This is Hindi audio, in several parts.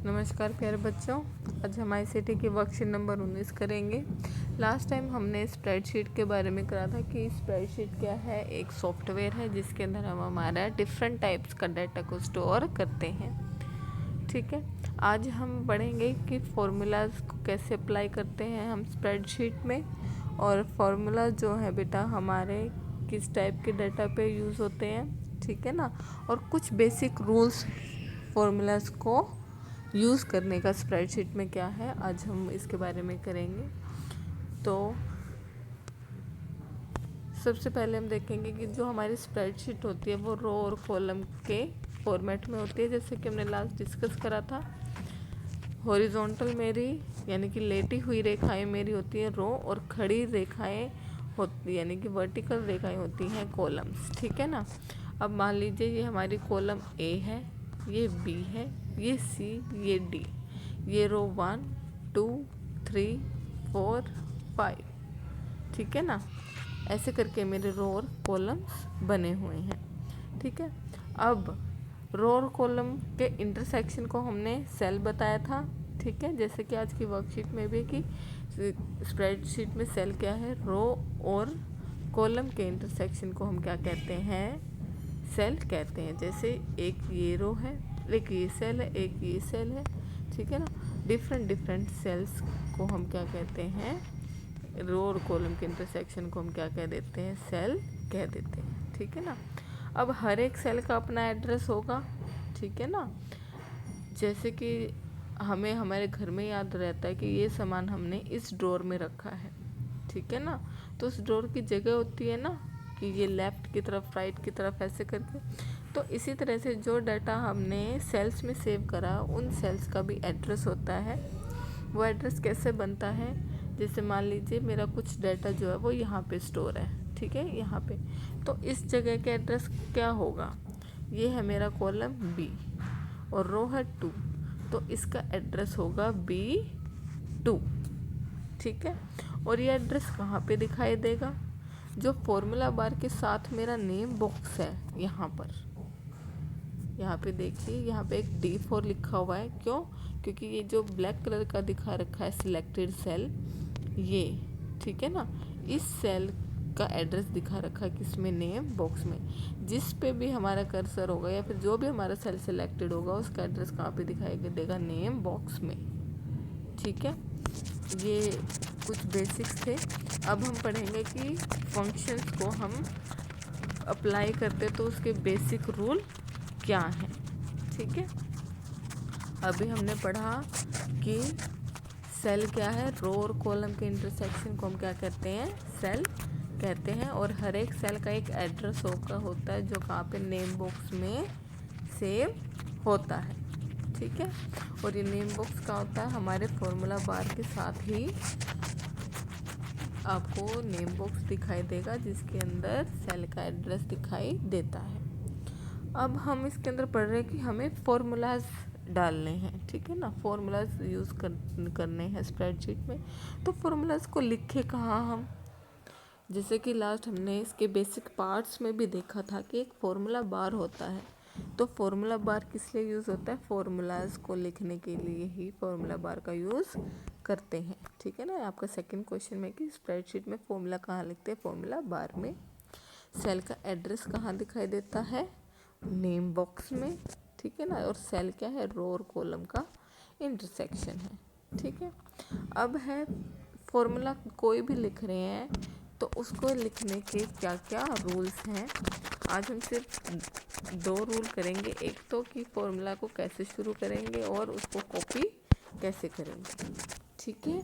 नमस्कार प्यारे बच्चों। आज हम आईसीटी की वर्कशीट नंबर 19 करेंगे। लास्ट टाइम हमने स्प्रेडशीट के बारे में करा था कि स्प्रेडशीट क्या है। एक सॉफ्टवेयर है जिसके अंदर हम हमारा डिफरेंट टाइप्स का डाटा को स्टोर करते हैं। ठीक है, आज हम पढ़ेंगे कि फॉर्मूलाज को कैसे अप्लाई करते हैं हम स्प्रेडशीट में, और फार्मूला जो है बेटा हमारे किस टाइप के डाटा पे यूज़ होते हैं। ठीक है ना, और कुछ बेसिक रूल्स फार्मूलाज को यूज़ करने का स्प्रेडशीट में क्या है, आज हम इसके बारे में करेंगे। तो सबसे पहले हम देखेंगे कि जो हमारी स्प्रेडशीट होती है वो रो और कॉलम के फॉर्मेट में होती है। जैसे कि हमने लास्ट डिस्कस करा था, हॉरिजॉन्टल मेरी यानी कि लेटी हुई रेखाएं मेरी होती है रो, और खड़ी रेखाएं होती यानी कि वर्टिकल रेखाएं होती हैं कॉलम्स। ठीक है ना। अब मान लीजिए ये हमारी कॉलम ए है, ये बी है, ये सी, ये डी, ये रो 1 2 3 4 5। ठीक है ना, ऐसे करके मेरे रो और कॉलम्स बने हुए हैं। ठीक है, अब रो और कॉलम के इंटरसेक्शन को हमने सेल बताया था। ठीक है, जैसे कि आज की वर्कशीट में भी कि स्प्रेडशीट में सेल क्या है, रो और कॉलम के इंटरसेक्शन को हम क्या कहते हैं, सेल कहते हैं। जैसे एक ये रो है, एक ये सेल है, एक ये सेल है। ठीक है ना, डिफरेंट सेल्स को हम क्या कहते हैं, रो और कॉलम के इंटरसेक्शन को हम क्या कह देते हैं, सेल कह देते हैं। ठीक है ना, अब हर एक सेल का अपना एड्रेस होगा। ठीक है ना, जैसे कि हमें हमारे घर में याद रहता है कि ये सामान हमने इस ड्रॉर में रखा है। ठीक है ना, तो उस ड्रॉर की जगह होती है ना कि ये लेफ़्ट की तरफ, राइट की तरफ, ऐसे करके। तो इसी तरह से जो डाटा हमने सेल्स में सेव करा, उन सेल्स का भी एड्रेस होता है। वो एड्रेस कैसे बनता है, जैसे मान लीजिए मेरा कुछ डाटा जो है वो यहाँ पे स्टोर है। ठीक है, यहाँ पे, तो इस जगह के एड्रेस क्या होगा, ये है मेरा कॉलम बी और रो है 2, तो इसका एड्रेस होगा B2। ठीक है, और ये एड्रेस कहाँ पे दिखाई देगा, जो फॉर्मूला बार के साथ मेरा नेम बॉक्स है यहाँ पर। यहाँ पे देखिए, यहाँ पे एक D4 लिखा हुआ है। क्यों, क्योंकि ये जो ब्लैक कलर का दिखा रखा है सिलेक्टेड सेल, ये ठीक है ना, इस सेल का एड्रेस दिखा रखा है किसमें, नेम बॉक्स में। जिस पे भी हमारा कर्सर होगा या फिर जो भी हमारा सेल सिलेक्टेड होगा, उसका एड्रेस कहाँ पे दिखाई देगा, नेम बॉक्स में। ठीक है, ये कुछ बेसिक्स थे। अब हम पढ़ेंगे कि फंक्शंस को हम अप्लाई करते तो उसके बेसिक रूल क्या हैं। ठीक है, अभी हमने पढ़ा कि सेल क्या है, रो और कॉलम के इंटरसेक्शन को हम क्या कहते हैं, सेल कहते हैं। और हर एक सेल का एक एड्रेस होता है जो कहाँ पे, नेम बॉक्स में सेव होता है। ठीक है, और ये नेम बॉक्स का होता है हमारे फॉर्मूला बार के साथ ही आपको नेम बॉक्स दिखाई देगा जिसके अंदर सेल का एड्रेस दिखाई देता है। अब हम इसके अंदर पढ़ रहे हैं कि हमें फॉर्मूलाज डालने हैं। ठीक है ना, फॉर्मूलाज यूज़ करने हैं स्प्रेडशीट में। तो फॉर्मूलाज को लिखे कहाँ हम, जैसे कि लास्ट हमने इसके बेसिक पार्ट्स में भी देखा था कि एक फॉर्मूला बार होता है। तो फॉर्मूला बार किस लिए यूज़ होता है, फॉर्मूलाज को लिखने के लिए ही फॉर्मूला बार का यूज़ करते हैं। ठीक है ना, आपका सेकंड क्वेश्चन में कि स्प्रेडशीट में फॉर्मूला कहाँ लिखते हैं, फॉर्मूला बार में। सेल का एड्रेस कहाँ दिखाई देता है, नेम बॉक्स में। ठीक है ना, और सेल क्या है, रो और कॉलम का इंटरसेक्शन है। ठीक है, अब है फॉर्मूला कोई भी लिख रहे हैं तो उसको लिखने के क्या क्या रूल्स हैं। आज हम सिर्फ 2 रूल करेंगे, एक तो कि फॉर्मूला को कैसे शुरू करेंगे और उसको कॉपी कैसे करेंगे। ठीक है,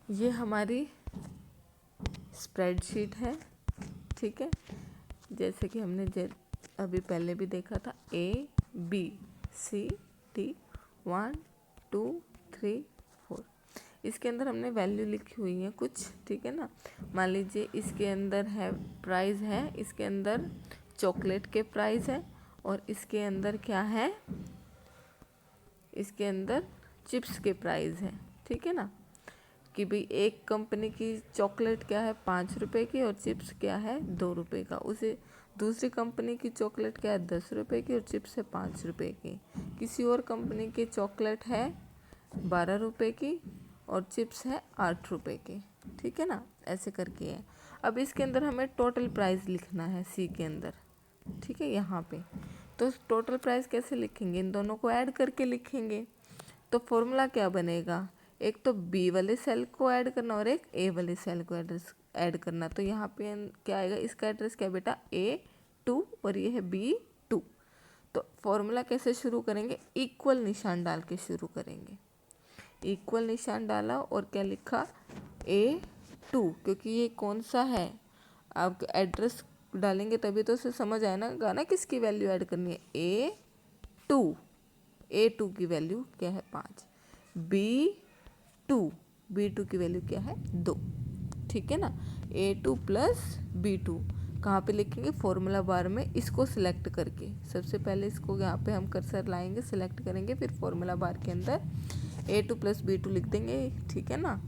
ये हमारी स्प्रेडशीट है। ठीक है, जैसे कि हमने अभी पहले भी देखा था, ABCD 1 2 3 4। इसके अंदर हमने वैल्यू लिखी हुई है कुछ। ठीक है ना, मान लीजिए इसके अंदर है प्राइस है, इसके अंदर चॉकलेट के प्राइस है, और इसके अंदर क्या है, इसके अंदर चिप्स के प्राइस है। ठीक है ना, कि भाई एक कंपनी की चॉकलेट क्या है 5 रुपए की और चिप्स क्या है 2 रुपए का। उसे दूसरी कंपनी की चॉकलेट क्या है 10 रुपये की और चिप्स है 5 रुपये की। किसी और कंपनी की चॉकलेट है 12 रुपये की और चिप्स है 8 रुपये की। ठीक है ना, ऐसे करके है। अब इसके अंदर हमें टोटल प्राइस लिखना है सी के अंदर। ठीक है, यहाँ पे तो टोटल प्राइस कैसे लिखेंगे, इन दोनों को ऐड करके लिखेंगे। तो फॉर्मूला क्या बनेगा, एक तो बी वाले सेल को ऐड करना और एक ए वाले सेल को एड्रेस ऐड करना। तो यहाँ पे क्या आएगा, इसका एड्रेस क्या बेटा A2 और ये है B2। तो फॉर्मूला कैसे शुरू करेंगे, इक्वल निशान डाल के शुरू करेंगे। इक्वल निशान डाला और क्या लिखा A2, क्योंकि ये कौन सा है, आप एड्रेस डालेंगे तभी तो उसे समझ आए ना किसकी वैल्यू ऐड करनी है। A2 की वैल्यू क्या है 5, B2 की वैल्यू क्या है 2। ठीक है ना, A2 प्लस B2 कहाँ पे लिखेंगे, फॉर्मूला बार में इसको सिलेक्ट करके। सबसे पहले इसको यहाँ पे हम कर्सर लाएंगे, सिलेक्ट करेंगे, फिर फॉर्मूला बार के अंदर A2 प्लस B2 लिख देंगे। ठीक है ना,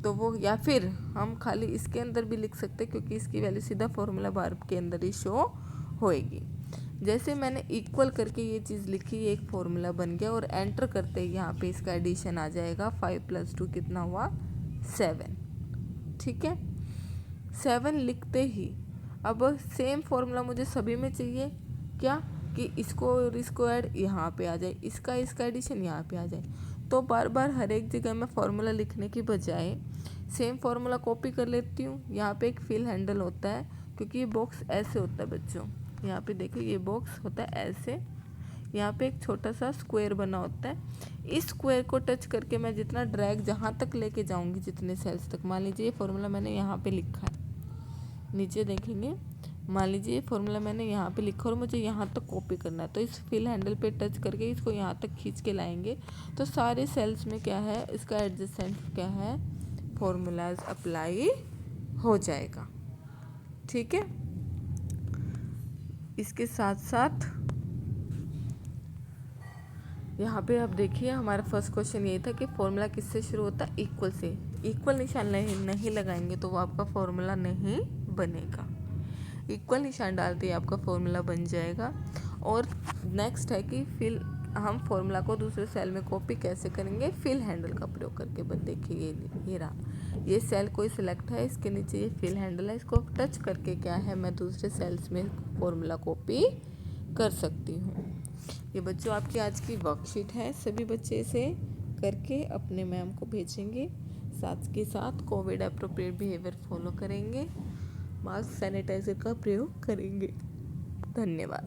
तो वो या फिर हम खाली इसके अंदर भी लिख सकते हैं, क्योंकि इसकी वैल्यू सीधा फॉर्मूला बार के अंदर ही शो होएगी। जैसे मैंने इक्वल करके ये चीज़ लिखी, ये एक फॉर्मूला बन गया और एंटर करते ही यहाँ पे इसका एडिशन आ जाएगा। 5 + 2 कितना हुआ 7। ठीक है, 7 लिखते ही अब सेम फॉर्मूला मुझे सभी में चाहिए, क्या कि इसको और इसको ऐड यहाँ पे आ जाए, इसका एडिशन यहाँ पे आ जाए। तो बार बार हर एक जगह मैं फॉर्मूला लिखने की बजाय सेम फॉर्मूला कॉपी कर लेती हूँ। यहाँ पे एक फिल हैंडल होता है, क्योंकि ये बॉक्स ऐसे होता है बच्चों, यहाँ पे देखो ये बॉक्स होता है ऐसे, यहाँ पे एक छोटा सा स्क्वायर बना होता है। इस स्क्वायर को टच करके मैं जितना ड्रैग जहाँ तक लेके जाऊँगी, जितने सेल्स तक, मान लीजिए ये फॉर्मूला मैंने यहाँ पे लिखा है, नीचे देखेंगे, मान लीजिए ये फॉर्मूला मैंने यहाँ पे लिखा और मुझे यहाँ तक कॉपी करना है। तो इस फिल हैंडल पे टच करके इसको यहाँ तक खींच के लाएंगे, तो सारे सेल्स में क्या है, इसका एडजेसेंट क्या है, फॉर्मूलाज अप्लाई हो जाएगा। ठीक है, इसके साथ साथ यहाँ पे आप देखिए, हमारा फर्स्ट क्वेश्चन ये था कि फॉर्मूला किससे शुरू होता है, इक्वल से। इक्वल निशान नहीं लगाएंगे तो वो आपका फॉर्मूला नहीं बनेगा। इक्वल निशान डालते ही आपका फॉर्मूला बन जाएगा। और नेक्स्ट है कि फिल, हम फॉर्मूला को दूसरे सेल में कॉपी कैसे करेंगे, फिल हैंडल का प्रयोग करके। बस देखिए ये रहा, ये सेल कोई सिलेक्ट है, इसके नीचे ये फिल हैंडल है, इसको टच करके क्या है, मैं दूसरे सेल्स में फॉर्मूला कॉपी कर सकती हूँ। ये बच्चों आपकी आज की वर्कशीट है, सभी बच्चे इसे करके अपने मैम को भेजेंगे। साथ के साथ कोविड एप्रोप्रिएट बिहेवियर फॉलो करेंगे, मास्क सैनिटाइजर का प्रयोग करेंगे। धन्यवाद।